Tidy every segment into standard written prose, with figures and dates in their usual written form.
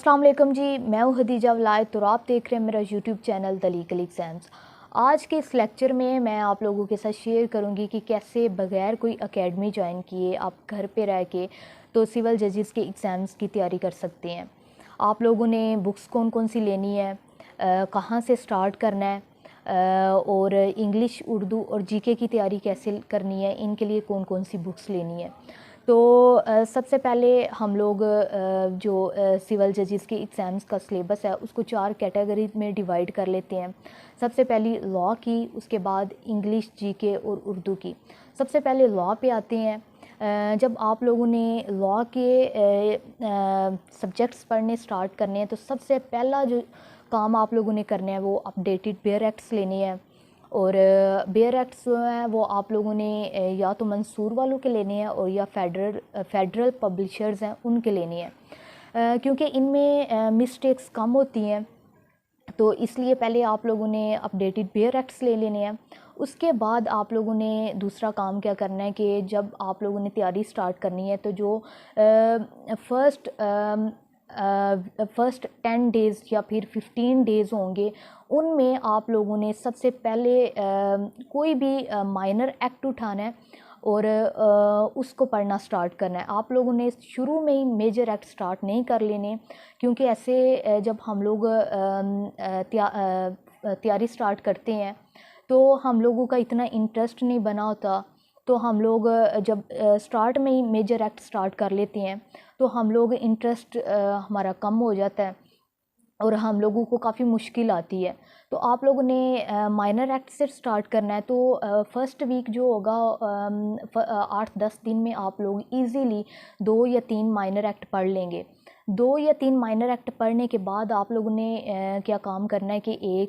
अस्सलाम वालेकुम जी, मैं हूँ हदीजा वलायत। तो आप देख रहे हैं मेरा YouTube channel the legal exams. आज के इस लेक्चर में मैं आप लोगों के साथ शेयर करूँगी कि कैसे बग़ैर कोई एकेडमी ज्वाइन किए आप घर पे रह के तो सिविल जजेस के एग्ज़ाम्स की तैयारी कर सकते हैं। आप लोगों ने बुक्स कौन कौन सी लेनी है, कहाँ से स्टार्ट करना है, और इंग्लिश, उर्दू और जीके की तैयारी कैसे करनी है, इनके लिए कौन कौन सी बुक्स लेनी है। तो सबसे पहले हम लोग जो सिविल जजेस के एग्ज़ाम्स का सिलेबस है उसको 4 कैटेगरी में डिवाइड कर लेते हैं। सबसे पहली लॉ की, उसके बाद इंग्लिश, जीके और उर्दू की। सबसे पहले लॉ पे आते हैं। जब आप लोगों ने लॉ के सब्जेक्ट्स पढ़ने स्टार्ट करने हैं तो सबसे पहला जो काम आप लोगों ने करना है वो अपडेटेड बेयर एक्ट्स लेने हैं। और बेयर एक्ट्स जो हैं वो आप लोगों ने या तो मंसूर वालों के लेने हैं और या फेडरल पब्लिशर्स हैं उनके लेने हैं, क्योंकि इनमें मिस्टेक्स कम होती हैं। तो इसलिए पहले आप लोगों ने अपडेटेड बेयर एक्ट्स ले लेने हैं। उसके बाद आप लोगों ने दूसरा काम क्या करना है कि जब आप लोगों ने तैयारी स्टार्ट करनी है तो जो फ़र्स्ट 10 डेज़ या फिर 15 डेज़ होंगे उनमें आप लोगों ने सबसे पहले कोई भी माइनर एक्ट उठाना है और उसको पढ़ना स्टार्ट करना है। आप लोगों ने शुरू में ही मेजर एक्ट स्टार्ट नहीं कर लेने, क्योंकि ऐसे जब हम लोग तैयारी स्टार्ट करते हैं तो हम लोगों का इतना इंटरेस्ट नहीं बना होता। तो हम लोग जब स्टार्ट में ही मेजर एक्ट स्टार्ट कर लेते हैं तो हम लोग इंटरेस्ट हमारा कम हो जाता है और हम लोगों को काफ़ी मुश्किल आती है। तो आप लोगों ने माइनर एक्ट से स्टार्ट करना है। तो फर्स्ट वीक जो होगा 8-10 दिन में आप लोग इजीली 2 या 3 माइनर एक्ट पढ़ लेंगे। 2 या 3 माइनर एक्ट पढ़ने के बाद आप लोगों ने क्या काम करना है कि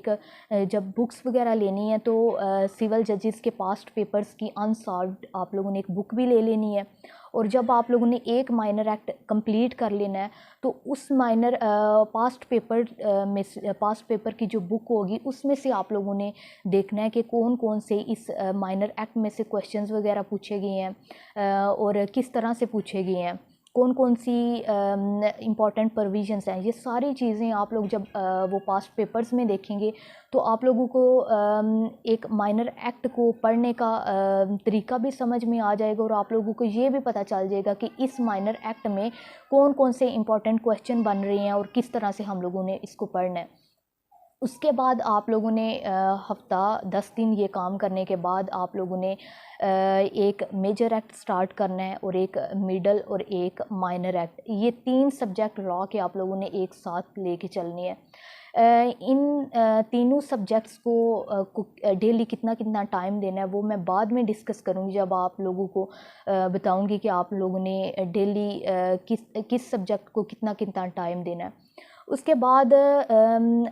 जब बुक्स वगैरह लेनी है तो सिविल जजेस के पास्ट पेपर्स की अनसॉल्व्ड आप लोगों ने एक बुक भी ले लेनी है। और जब आप लोगों ने एक माइनर एक्ट कंप्लीट कर लेना है तो उस माइनर पास्ट पेपर की जो बुक होगी उसमें से आप लोगों ने देखना है कि कौन कौन से इस माइनर एक्ट में से क्वेश्चंस वगैरह पूछे गए हैं और किस तरह से पूछे गए हैं, कौन कौन सी इम्पॉर्टेंट प्रोविजंस हैं। ये सारी चीज़ें आप लोग जब वो पास्ट पेपर्स में देखेंगे तो आप लोगों को एक माइनर एक्ट को पढ़ने का तरीका भी समझ में आ जाएगा और आप लोगों को ये भी पता चल जाएगा कि इस माइनर एक्ट में कौन कौन से इम्पॉर्टेंट क्वेश्चन बन रहे हैं और किस तरह से हम लोगों ने इसको पढ़ना है। उसके बाद आप लोगों ने हफ़्ता 10 दिन ये काम करने के बाद आप लोगों ने एक मेजर एक्ट स्टार्ट करना है और एक मिडल और एक माइनर एक्ट। ये 3 सब्जेक्ट लॉ के आप लोगों ने एक साथ लेके चलनी है। इन तीनों सब्जेक्ट्स को डेली कितना कितना टाइम देना है वो मैं बाद में डिस्कस करूँगी, जब आप लोगों को बताऊँगी कि आप लोगों ने डेली किस सब्जेक्ट को कितना कितना टाइम देना है। उसके बाद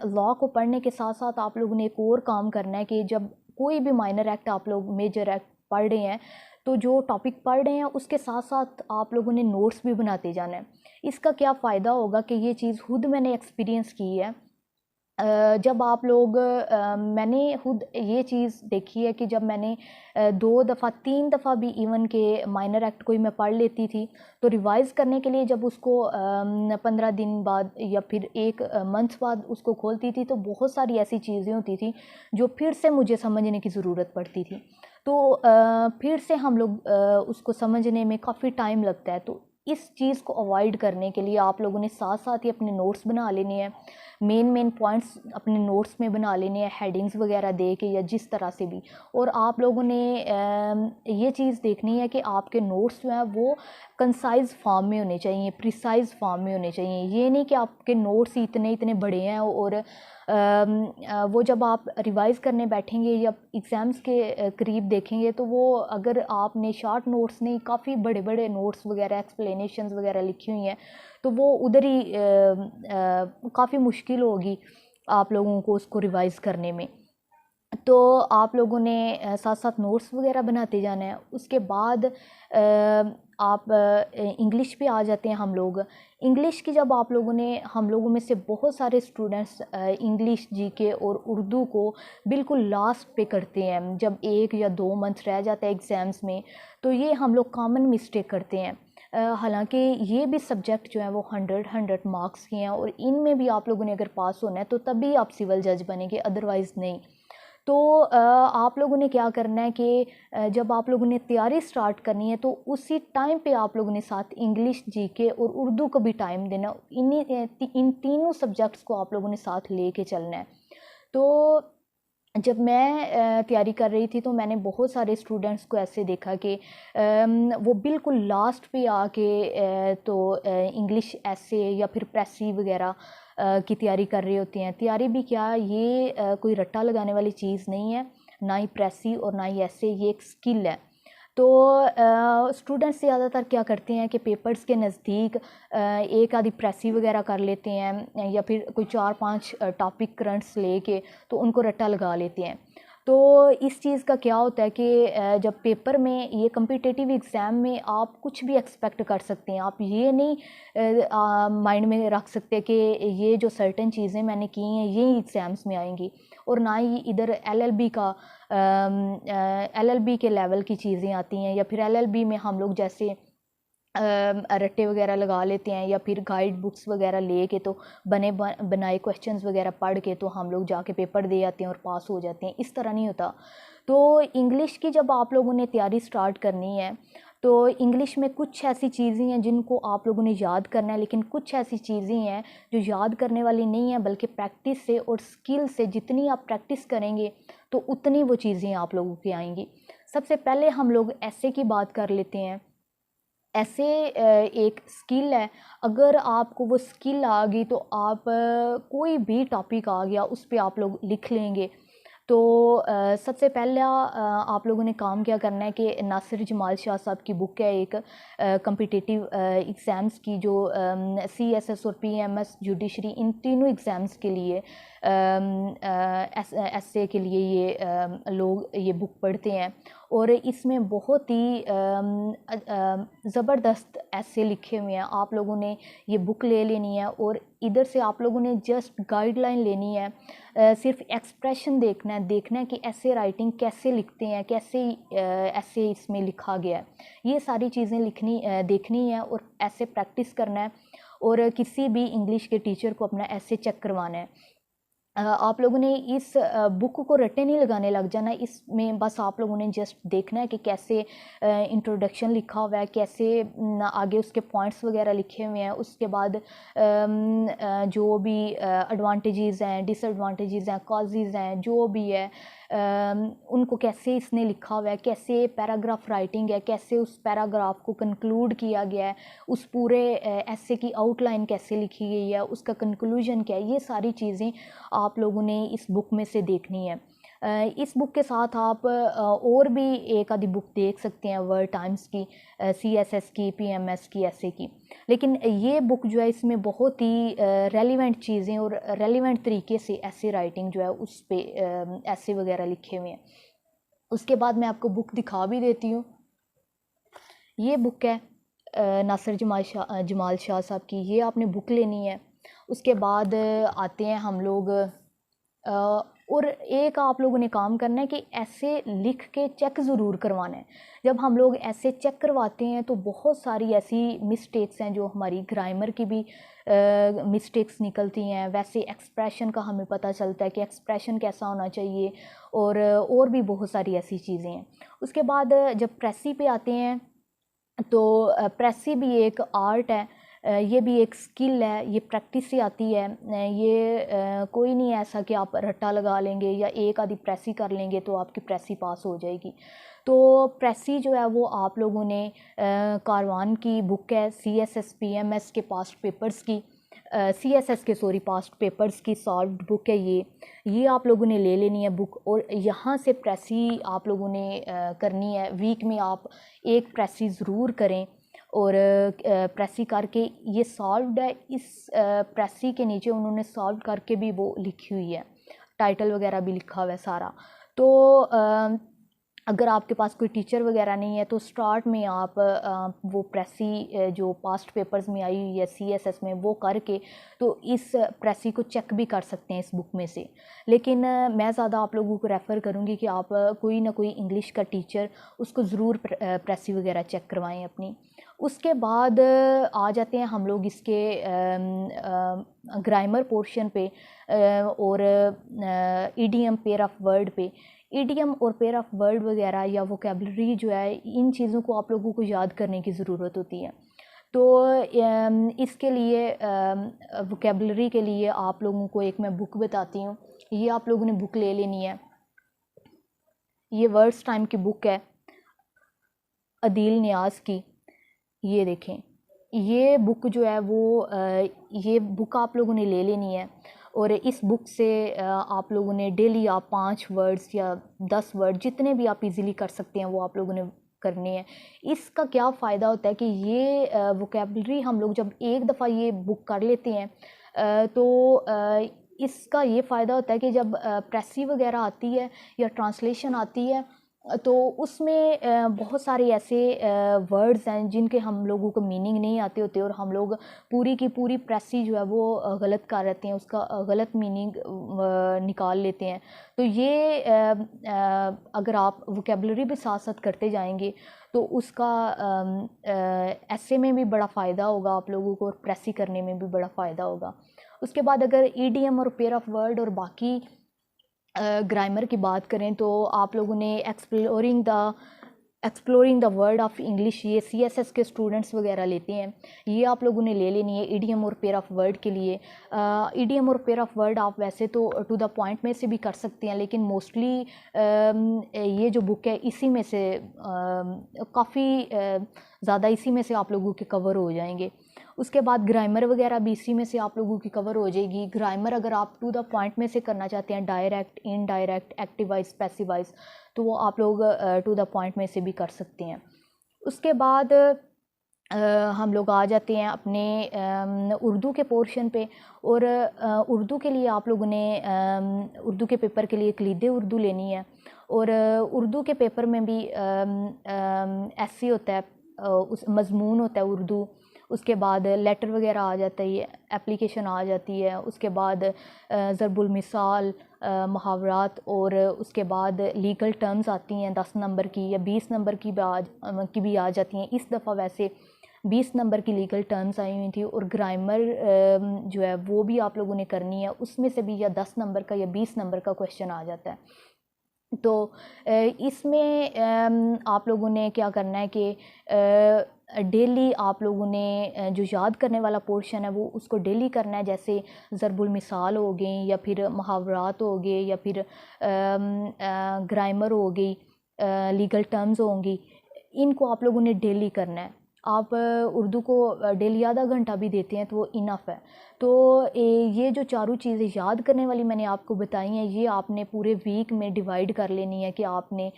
लॉ को पढ़ने के साथ साथ आप लोगों ने एक और काम करना है कि जब कोई भी माइनर एक्ट आप लोग मेजर एक्ट पढ़ रहे हैं तो जो टॉपिक पढ़ रहे हैं उसके साथ साथ आप लोगों ने नोट्स भी बनाते जाना है। इसका क्या फ़ायदा होगा कि ये चीज़ खुद मैंने एक्सपीरियंस की है। जब आप लोग मैंने खुद ये चीज़ देखी है कि जब मैंने 2 दफ़ा 3 दफ़ा भी इवन के माइनर एक्ट कोई मैं पढ़ लेती थी तो रिवाइज़ करने के लिए जब उसको 15 दिन बाद या फिर 1 मंथ बाद उसको खोलती थी तो बहुत सारी ऐसी चीज़ें होती थी जो फिर से मुझे समझने की ज़रूरत पड़ती थी। तो फिर से हम लोग उसको समझने में काफ़ी टाइम लगता है। तो इस चीज़ को अवॉइड करने के लिए आप लोगों ने साथ साथ ही अपने नोट्स बना लेने हैं, मेन पॉइंट्स अपने नोट्स में बना लेने हैं, हेडिंग्स वगैरह दे के या जिस तरह से भी। और आप लोगों ने ये चीज़ देखनी है कि आपके नोट्स जो हैं वो कंसाइज फॉर्म में होने चाहिए, प्रिसाइज फॉर्म में होने चाहिए। ये नहीं कि आपके नोट्स इतने इतने बड़े हैं और वो जब आप रिवाइज़ करने बैठेंगे या एग्ज़ाम्स के करीब देखेंगे तो वो अगर आपने शॉर्ट नोट्स नहीं काफ़ी बड़े बड़े नोट्स वगैरह एक्सप्लेनेशंस वगैरह लिखी हुई हैं तो वो उधर ही काफ़ी मुश्किल होगी आप लोगों को उसको रिवाइज़ करने में। तो आप लोगों ने साथ साथ नोट्स वगैरह बनाते जाना है। उसके बाद आप इंग्लिश पे आ जाते हैं हम लोग। इंग्लिश की जब आप लोगों ने हम लोगों में से बहुत सारे स्टूडेंट्स इंग्लिश, जीके और उर्दू को बिल्कुल लास्ट पे करते हैं जब 1 या 2 मंथ रह जाता है एग्ज़ाम्स में। तो ये हम लोग कॉमन मिस्टेक करते हैं। हालांकि ये भी सब्जेक्ट जो है वो 100 मार्क्स के हैं और इनमें भी आप लोगों ने अगर पास होना है तो तभी आप सिविल जज बनेंगे, अदरवाइज़ नहीं। तो आप लोगों ने क्या करना है कि जब आप लोगों ने तैयारी स्टार्ट करनी है तो उसी टाइम पे आप लोगों ने साथ इंग्लिश, जीके और उर्दू को भी टाइम देना। इन तीनों सब्जेक्ट्स को आप लोगों ने साथ लेके चलना है। तो जब मैं तैयारी कर रही थी तो मैंने बहुत सारे स्टूडेंट्स को ऐसे देखा कि वो बिल्कुल लास्ट पे आके तो इंग्लिश ऐसे या फिर प्रेसी वगैरह की तैयारी कर रही होती हैं। तैयारी भी क्या, ये कोई रट्टा लगाने वाली चीज़ नहीं है, ना ही प्रेसी और ना ही ऐसे, ये एक स्किल है। तो स्टूडेंट्स ज़्यादातर क्या करते हैं कि पेपर्स के नज़दीक एक आधी प्रेसी वगैरह कर लेते हैं या फिर कोई 4-5 टॉपिक करंट्स लेके तो उनको रट्टा लगा लेते हैं। तो इस चीज़ का क्या होता है कि जब पेपर में, ये कम्पिटिटिव एग्ज़ाम में आप कुछ भी एक्सपेक्ट कर सकते हैं। आप ये नहीं माइंड में रख सकते कि ये जो सर्टेन चीज़ें मैंने की हैं ये एग्ज़ाम्स में आएंगी, और ना ही इधर एलएलबी का एलएलबी के लेवल की चीज़ें आती हैं, या फिर एलएलबी में हम लोग जैसे रट्टे वगैरह लगा लेते हैं या फिर गाइड बुक्स वगैरह लेके तो बनाए क्वेश्चंस वगैरह पढ़ के तो हम लोग जाके पेपर दे आते हैं और पास हो जाते हैं। इस तरह नहीं होता। तो इंग्लिश की जब आप लोगों ने तैयारी स्टार्ट करनी है तो इंग्लिश में कुछ ऐसी चीज़ें हैं जिनको आप लोगों ने याद करना है, लेकिन कुछ ऐसी चीज़ें हैं जो याद करने वाली नहीं है, बल्कि प्रैक्टिस से और स्किल से जितनी आप प्रैक्टिस करेंगे तो उतनी वो चीज़ें आप लोगों की आएंगी। सबसे पहले हम लोग ऐसे की बात कर लेते हैं। ऐसे एक स्किल है, अगर आपको वो स्किल आ गई तो आप कोई भी टॉपिक आ गया उस पर आप लोग लिख लेंगे। तो सबसे पहला आप लोगों ने काम क्या करना है कि नासिर जमाल शाह साहब की बुक है एक, कम्पिटिटिव एग्ज़ाम्स की, जो CSS और PMS जुडिशरी इन तीनों एग्ज़ाम्स के लिए एसए के लिए ये लोग ये बुक पढ़ते हैं। और इसमें बहुत ही ज़बरदस्त ऐसे लिखे हुए हैं। आप लोगों ने ये बुक ले लेनी है और इधर से आप लोगों ने जस्ट गाइडलाइन लेनी है। सिर्फ एक्सप्रेशन देखना है कि ऐसे राइटिंग कैसे लिखते हैं, कैसे ऐसे इसमें लिखा गया है, ये सारी चीज़ें देखनी है और ऐसे प्रैक्टिस करना है। और किसी भी इंग्लिश के टीचर को अपना ऐसे चेक करवाना है। आप लोगों ने इस बुक को रट्टे नहीं लगाने लग जाना। इसमें बस आप लोगों ने जस्ट देखना है कि कैसे इंट्रोडक्शन लिखा हुआ है, कैसे आगे उसके पॉइंट्स वगैरह लिखे हुए हैं, उसके बाद जो भी एडवांटेजेस हैं, डिसएडवांटेजेस हैं, कॉजेज़ हैं, जो भी है उनको कैसे इसने लिखा हुआ है, कैसे पैराग्राफ राइटिंग है, कैसे उस पैराग्राफ को कंक्लूड किया गया है, उस पूरे ऐसे की आउटलाइन कैसे लिखी गई है, उसका कंक्लूजन क्या है, ये सारी चीज़ें आप लोगों ने इस बुक में से देखनी है। इस बुक के साथ आप और भी एक आधी बुक देख सकते हैं, वर्ड टाइम्स की, CSS की, PMS की, ऐसे की। लेकिन ये बुक जो है इसमें बहुत ही रेलिवेंट चीज़ें और रेलिवेंट तरीके से ऐसे राइटिंग जो है उस पर ऐसे वगैरह लिखे हुए हैं। उसके बाद मैं आपको बुक दिखा भी देती हूँ। ये बुक है नासिर जमाल शाह साहब की, ये आपने बुक लेनी है। उसके बाद आते हैं हम लोग और एक आप लोगों ने काम करना है कि ऐसे लिख के चेक ज़रूर करवाना है। जब हम लोग ऐसे चेक करवाते हैं तो बहुत सारी ऐसी मिस्टेक्स हैं जो हमारी ग्रामर की भी मिस्टेक्स निकलती हैं। वैसे एक्सप्रेशन का हमें पता चलता है कि एक्सप्रेशन कैसा होना चाहिए, और भी बहुत सारी ऐसी चीज़ें हैं। उसके बाद जब प्रेसी पे आते हैं तो प्रेसी भी एक आर्ट है, ये भी एक स्किल है, ये प्रैक्टिस से आती है। ये कोई नहीं ऐसा कि आप रट्टा लगा लेंगे या एक आधी प्रेसी कर लेंगे तो आपकी प्रेसी पास हो जाएगी। तो प्रेसी जो है वो आप लोगों ने कारवान की बुक है, CSS PMS के पास्ट पेपर्स की, CSS के पास्ट पेपर्स की सॉल्व्ड बुक है ये आप लोगों ने ले लेनी है बुक। और यहाँ से प्रेसी आप लोगों ने करनी है। वीक में आप एक प्रेसी ज़रूर करें और प्रेसी करके ये सॉल्व्ड है। इस प्रेसी के नीचे उन्होंने सॉल्व करके भी वो लिखी हुई है, टाइटल वगैरह भी लिखा हुआ है सारा। तो अगर आपके पास कोई टीचर वगैरह नहीं है तो स्टार्ट में आप वो प्रेसी जो पास्ट पेपर्स में आई हुई है CSS में वो करके तो इस प्रेसी को चेक भी कर सकते हैं इस बुक में से। लेकिन मैं ज़्यादा आप लोगों को रेफ़र करूँगी कि आप कोई ना कोई इंग्लिश का टीचर उसको ज़रूर प्रेसी वगैरह चेक करवाएं अपनी। उसके बाद आ जाते हैं हम लोग इसके ग्रामर पोर्शन पे और ईडीएम, पेयर ऑफ वर्ड पे। ईडीएम और पेयर ऑफ वर्ड वगैरह या वोकेबलरी जो है, इन चीज़ों को आप लोगों को याद करने की ज़रूरत होती है। तो इसके लिए वोकेबलरी के लिए आप लोगों को एक मैं बुक बताती हूँ। ये आप लोगों ने बुक ले लेनी है। ये वर्ड्स टाइम की बुक है, अदील नियाज़ की। ये देखें, ये बुक जो है वो ये बुक आप लोगों ने ले लेनी है और इस बुक से आप लोगों ने डेली आप 5 वर्ड्स या 10 वर्ड जितने भी आप इजीली कर सकते हैं वो आप लोगों ने करने हैं। इसका क्या फ़ायदा होता है कि ये वोकेबलरी हम लोग जब एक दफ़ा ये बुक कर लेते हैं तो इसका ये फ़ायदा होता है कि जब प्रेसी वगैरह आती है या ट्रांसलेशन आती है तो उसमें बहुत सारे ऐसे वर्ड्स हैं जिनके हम लोगों को मीनिंग नहीं आते होते और हम लोग पूरी की पूरी प्रेसी जो है वो गलत कर देते हैं, उसका गलत मीनिंग निकाल लेते हैं। तो ये अगर आप वोकेबलरी भी साथ साथ करते जाएंगे तो उसका ऐसे में भी बड़ा फ़ायदा होगा आप लोगों को और प्रेसी करने में भी बड़ा फ़ायदा होगा। उसके बाद अगर ईडीएम और पेयर ऑफ वर्ड और बाकी ग्रामर की बात करें तो आप लोगों ने exploring the word of English, ये सीएसएस के स्टूडेंट्स वगैरह लेते हैं, ये आप लोगों ने ले लेनी है ईडीएम और पेयर ऑफ वर्ड के लिए। ईडीएम और पेयर ऑफ वर्ड आप वैसे तो टू द पॉइंट में से भी कर सकते हैं, लेकिन मोस्टली ये जो बुक है इसी में से काफ़ी ज़्यादा इसी में से आप लोगों के कवर हो जाएंगे। उसके बाद ग्रामर वगैरह भी इसी में से आप लोगों की कवर हो जाएगी। ग्रामर अगर आप टू द पॉइंट में से करना चाहते हैं, direct, indirect, active voice, passive voice, तो वो आप लोग टू द पॉइंट में से भी कर सकते हैं। उसके बाद हम लोग आ जाते हैं अपने उर्दू के पोर्शन पे और उर्दू के लिए आप लोगों ने उर्दू के पेपर के लिए कलीदे उर्दू लेनी है और उर्दू के पेपर में भी ऐसे होता है, उस मज़मून होता है उर्दू। उसके बाद लेटर वगैरह आ जाता है, एप्लीकेशन आ जाती है। उसके बाद ज़रबुल मिसाल, मुहावरात और उसके बाद लीगल टर्म्स आती हैं 10 नंबर की या 20 नंबर की भी आ जाती हैं। इस दफ़ा वैसे 20 नंबर की लीगल टर्म्स आई हुई थी और ग्रामर जो है वो भी आप लोगों ने करनी है, उसमें से भी या 10 नंबर का या 20 नंबर का क्वेश्चन आ जाता है। तो इसमें आप लोगों ने क्या करना है कि डेली आप लोगों ने जो याद करने वाला पोर्शन है वो उसको डेली करना है, जैसे ज़रबुल मिसाल हो गई या फिर मुहावरात हो गए या फिर ग्रामर हो गई, लीगल टर्म्स होंगी, इनको आप लोगों ने डेली करना है। आप उर्दू को डेली आधा घंटा भी देते हैं तो वो इनफ है। तो ये जो चारों चीज़ें याद करने वाली मैंने आपको बताई हैं, ये आपने पूरे वीक में डिवाइड कर लेनी है कि आपने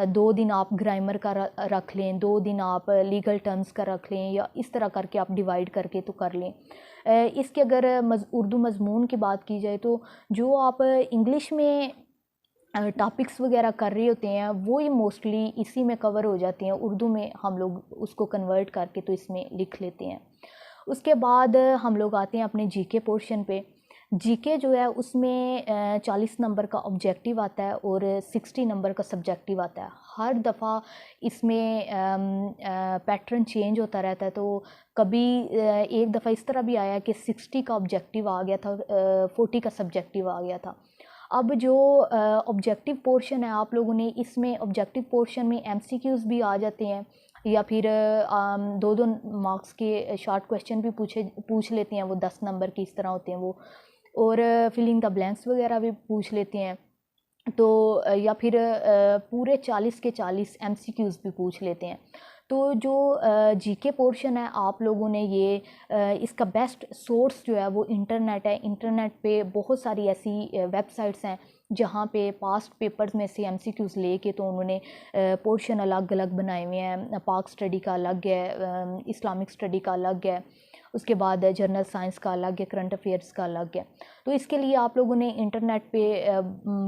2 दिन आप ग्रामर का रख लें, 2 दिन आप लीगल टर्म्स का रख लें, या इस तरह करके आप डिवाइड करके तो कर लें। इसके अगर उर्दू मज़मून की बात की जाए तो जो आप इंग्लिश में टॉपिक्स वगैरह कर रहे होते हैं वो ये मोस्टली इसी में कवर हो जाते हैं, उर्दू में हम लोग उसको कन्वर्ट करके तो इसमें लिख लेते हैं। उसके बाद हम लोग आते हैं अपने जीके पोर्शन पे। जीके जो है उसमें 40 नंबर का ऑब्जेक्टिव आता है और 60 नंबर का सब्जेक्टिव आता है। हर दफ़ा इसमें पैटर्न चेंज होता रहता है, तो कभी एक दफ़ा इस तरह भी आया कि 60 का ऑब्जेक्टिव आ गया था, 40 का सब्जेक्टिव आ गया था। अब जो ऑब्जेक्टिव पोर्शन है आप लोगों ने, इसमें ऑब्जेक्टिव पोर्शन में एमसीक्यूज़ भी आ जाते हैं या फिर 2-2 मार्क्स के शॉर्ट क्वेश्चन भी पूछ लेते हैं, वो 10 नंबर के इस तरह होते हैं वो, और फिलिंग द ब्लैंक्स वगैरह भी पूछ लेते हैं। तो या फिर पूरे 40 के 40 एमसीक्यूज़ भी पूछ लेते हैं। तो जो जीके पोर्शन है आप लोगों ने ये इसका बेस्ट सोर्स जो है वो इंटरनेट है। इंटरनेट पे बहुत सारी ऐसी वेबसाइट्स हैं जहाँ पे पास्ट पेपर्स में से एमसीक्यूज़ लेके तो उन्होंने पोर्शन अलग अलग बनाए हुए हैं। पाक स्टडी का अलग है, इस्लामिक स्टडी का अलग है, उसके बाद जनरल साइंस का अलग है, करंट अफेयर्स का अलग है। तो इसके लिए आप लोगों ने इंटरनेट पे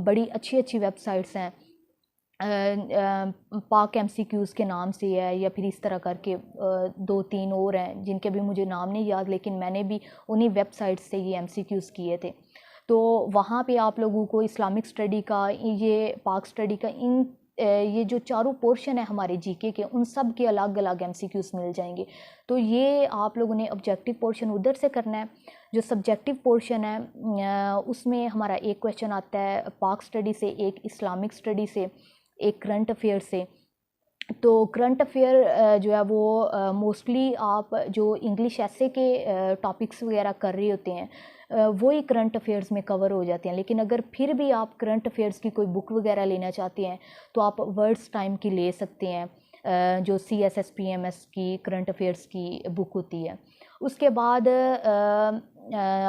बड़ी अच्छी अच्छी वेबसाइट्स हैं, पाक एमसीक्यूज़ के नाम से है या फिर इस तरह करके 2-3 और हैं जिनके भी मुझे नाम नहीं याद, लेकिन मैंने भी उन्हीं वेबसाइट से ये एमसीक्यूज़ किए थे। तो वहाँ पे आप लोगों को इस्लामिक स्टडी का, ये पाक स्टडी का, इन ये जो चारों पोर्शन है हमारे जीके के, उन सब के अलग अलग एमसीक्यूज मिल जाएंगे। तो ये आप लोगों ने ऑब्जेक्टिव पोर्शन उधर से करना है। जो सब्जेक्टिव पोर्शन है उसमें हमारा एक क्वेश्चन आता है पाक स्टडी से, एक इस्लामिक स्टडी से, एक करंट अफेयर से। तो करंट अफेयर जो है वो मोस्टली आप जो इंग्लिश ऐसे के टॉपिक्स वगैरह कर रहे होते हैं वो ही करंट अफेयर्स में कवर हो जाते हैं। लेकिन अगर फिर भी आप करंट अफेयर्स की कोई बुक वगैरह लेना चाहते हैं तो आप वर्ड्स टाइम की ले सकते हैं, जो CSSPMS की करंट अफेयर्स की बुक होती है। उसके बाद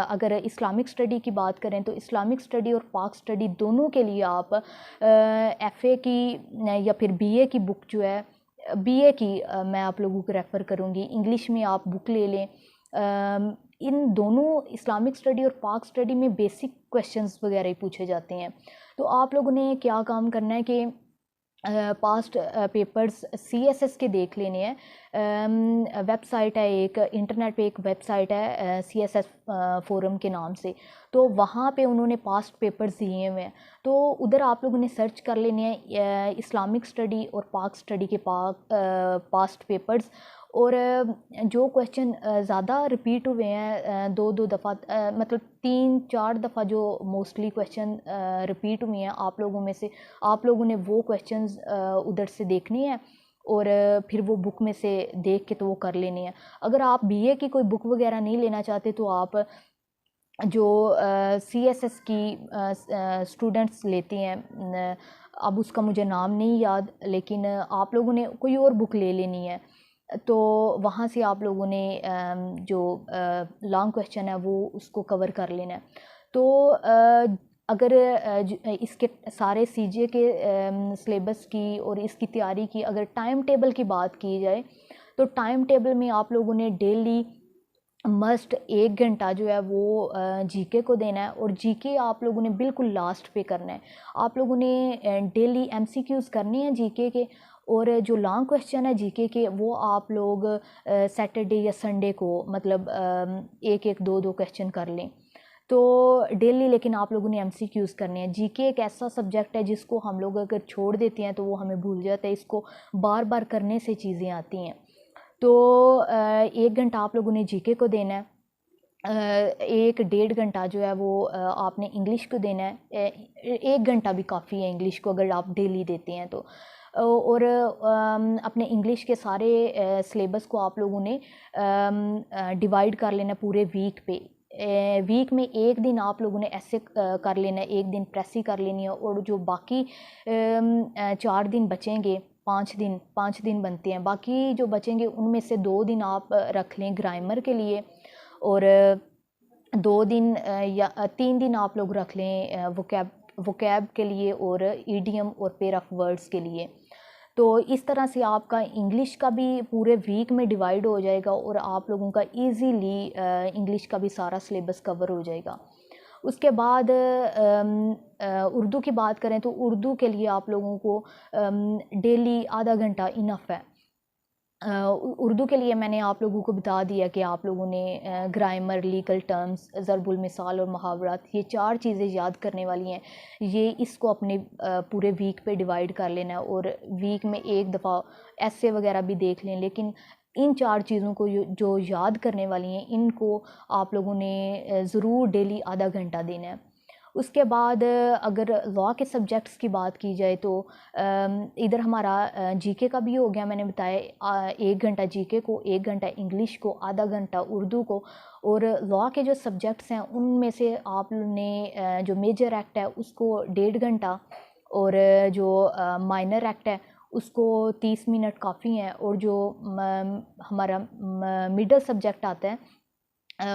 अगर इस्लामिक स्टडी की बात करें तो इस्लामिक स्टडी और पाक स्टडी दोनों के लिए आप FA की या फिर BA की बुक जो है, BA की मैं आप लोगों को रेफ़र करूँगी, इंग्लिश में आप बुक ले लें। इन दोनों इस्लामिक स्टडी और पाक स्टडी में बेसिक क्वेश्चंस वगैरह ही पूछे जाते हैं। तो आप लोगों ने क्या काम करना है कि पास्ट पेपर्स CSS के देख लेने हैं। वेबसाइट है एक, इंटरनेट पे एक वेबसाइट है CSS फोरम के नाम से, तो वहाँ पे उन्होंने पास्ट पेपर्स दिए हुए हैं। तो उधर आप लोगों ने सर्च कर लेने हैं इस्लामिक स्टडी और पाक स्टडी के पास्ट पेपर्स। और जो क्वेश्चन ज़्यादा रिपीट हुए हैं दो दफ़ा, मतलब 3-4 दफ़ा जो मोस्टली क्वेश्चन रिपीट हुए हैं आप लोगों में से, आप लोगों ने वो क्वेश्चंस उधर से देखने हैं और फिर वो बुक में से देख के तो वो कर लेने हैं। अगर आप BA की कोई बुक वगैरह नहीं लेना चाहते तो आप जो CSS की स्टूडेंट्स लेते हैं, अब उसका मुझे नाम नहीं याद, लेकिन आप लोगों ने कोई और बुक ले लेनी है। तो वहाँ से आप लोगों ने जो लॉन्ग क्वेश्चन है वो उसको कवर कर लेना है। तो अगर इसके सारे CJ के सिलेबस की और इसकी तैयारी की अगर टाइम टेबल की बात की जाए तो टाइम टेबल में आप लोगों ने डेली मस्ट 1 घंटा जो है वो GK को देना है। और GK आप लोगों ने बिल्कुल लास्ट पे करना है। आप लोगों ने डेली MCQs करने हैं GK के, और जो लॉन्ग क्वेश्चन है GK के वो आप लोग सैटरडे या संडे को मतलब एक एक दो दो क्वेश्चन कर लें। तो डेली लेकिन आप लोगों ने MCQs करने हैं। GK एक ऐसा सब्जेक्ट है जिसको हम लोग अगर छोड़ देते हैं तो वो हमें भूल जाता है, इसको बार बार करने से चीज़ें आती हैं। तो 1 घंटा आप लोगों ने GK को देना है, 1-1.5 घंटा जो है वो आपने इंग्लिश को देना है। 1 घंटा भी काफ़ी है इंग्लिश को अगर आप डेली देते हैं तो। और अपने इंग्लिश के सारे सिलेबस को आप लोगों ने डिवाइड कर लेना पूरे वीक पे। वीक में एक दिन आप लोगों ने ऐसे कर लेना है, एक दिन प्रेसी कर लेनी है, और जो बाकी 4 दिन बचेंगे, 5 दिन बनते हैं, बाकी जो बचेंगे उनमें से 2 दिन आप रख लें ग्रामर के लिए, और 2 दिन या 3 दिन आप लोग रख लें वोकैब के लिए और ईडियम और पेयर ऑफ वर्ड्स के लिए। तो इस तरह से आपका इंग्लिश का भी पूरे वीक में डिवाइड हो जाएगा और आप लोगों का इजीली इंग्लिश का भी सारा सिलेबस कवर हो जाएगा। उसके बाद उर्दू की बात करें तो उर्दू के लिए आप लोगों को डेली आधा घंटा इनफ है। उर्दू के लिए मैंने आप लोगों को बता दिया कि आप लोगों ने ग्रामर, लीगल टर्म्स, ज़रबुल मिसाल और मुहावरात, ये 4 चीज़ें याद करने वाली हैं। ये इसको अपने पूरे वीक पे डिवाइड कर लेना है, और वीक में एक दफ़ा ऐसे वगैरह भी देख लें। लेकिन इन 4 चीज़ों को जो याद करने वाली हैं, इनको आप लोगों ने ज़रूर डेली आधा घंटा देना है। उसके बाद अगर लॉ के सब्जेक्ट्स की बात की जाए तो इधर हमारा जीके का भी हो गया, मैंने बताया 1 घंटा जीके को, 1 घंटा इंग्लिश को, आधा घंटा उर्दू को। और लॉ के जो सब्जेक्ट्स हैं उनमें से आपने जो मेजर एक्ट है उसको 1.5 घंटा, और जो माइनर एक्ट है उसको 30 मिनट काफ़ी हैं, और जो हमारा मिडल सब्जेक्ट आता है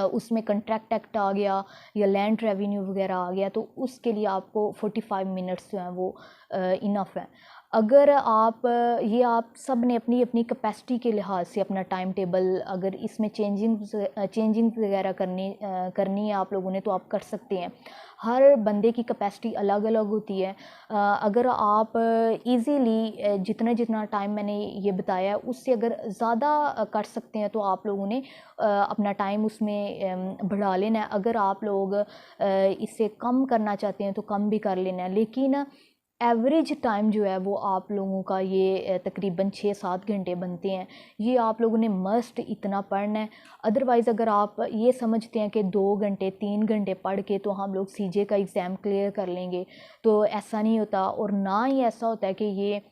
उसमें कंट्रैक्ट एक्ट आ गया या लैंड रेवेन्यू वगैरह आ गया, तो उसके लिए आपको 45 मिनट्स जो हैं वो इनफ है। अगर आप ये आप सब ने अपनी अपनी कैपेसिटी के लिहाज से अपना टाइम टेबल, अगर इसमें चेंजिंग वगैरह करनी है आप लोगों ने, तो आप कर सकते हैं। हर बंदे की कैपेसिटी अलग अलग होती है। अगर आप इजीली जितना टाइम मैंने ये बताया है उससे अगर ज़्यादा कर सकते हैं तो आप लोगों ने अपना टाइम उसमें बढ़ा लेना है। अगर आप लोग इससे कम करना चाहते हैं तो कम भी कर लेना है। लेकिन एवरेज टाइम जो है वो आप लोगों का ये तकरीबन 6-7 घंटे बनते हैं। ये आप लोगों ने मस्ट इतना पढ़ना है। अदरवाइज़ अगर आप ये समझते हैं कि 2 घंटे 3 घंटे पढ़ के तो हम लोग सीजे का एग्ज़ाम क्लियर कर लेंगे, तो ऐसा नहीं होता। और ना ही ऐसा होता है कि ये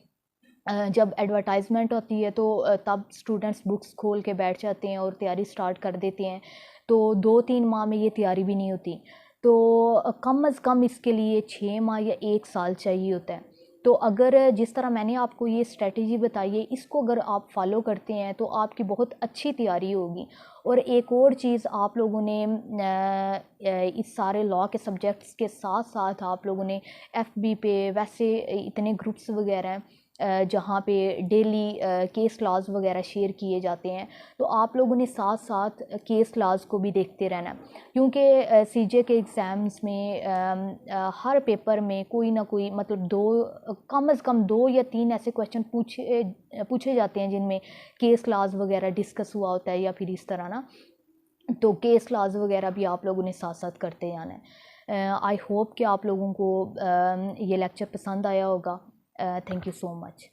जब एडवर्टाइजमेंट होती है तो तब स्टूडेंट्स बुक्स खोल के बैठ जाते हैं और तैयारी स्टार्ट कर देते हैं, तो 2-3 माह में ये तैयारी भी नहीं होती। तो कम अज़ कम इसके लिए 6 माह या 1 साल चाहिए होता है। तो अगर जिस तरह मैंने आपको ये स्ट्रेटजी बताई है, इसको अगर आप फॉलो करते हैं तो आपकी बहुत अच्छी तैयारी होगी। और एक और चीज़, आप लोगों ने इस सारे लॉ के सब्जेक्ट्स के साथ साथ आप लोगों ने एफबी पे वैसे इतने ग्रुप्स वगैरह हैं जहाँ पे डेली केस लॉज वगैरह शेयर किए जाते हैं, तो आप लोगों ने साथ साथ केस लॉज को भी देखते रहना है। क्योंकि सीजे के एग्ज़ाम्स में हर पेपर में कोई ना कोई मतलब कम से कम 2 या 3 ऐसे क्वेश्चन पूछे जाते हैं जिनमें केस लॉज वगैरह डिस्कस हुआ होता है या फिर इस तरह ना। तो केस लॉज वगैरह भी आप लोगों ने साथ साथ करते जाना है। आई होप कि आप लोगों को ये लेक्चर पसंद आया होगा। Thank you so much.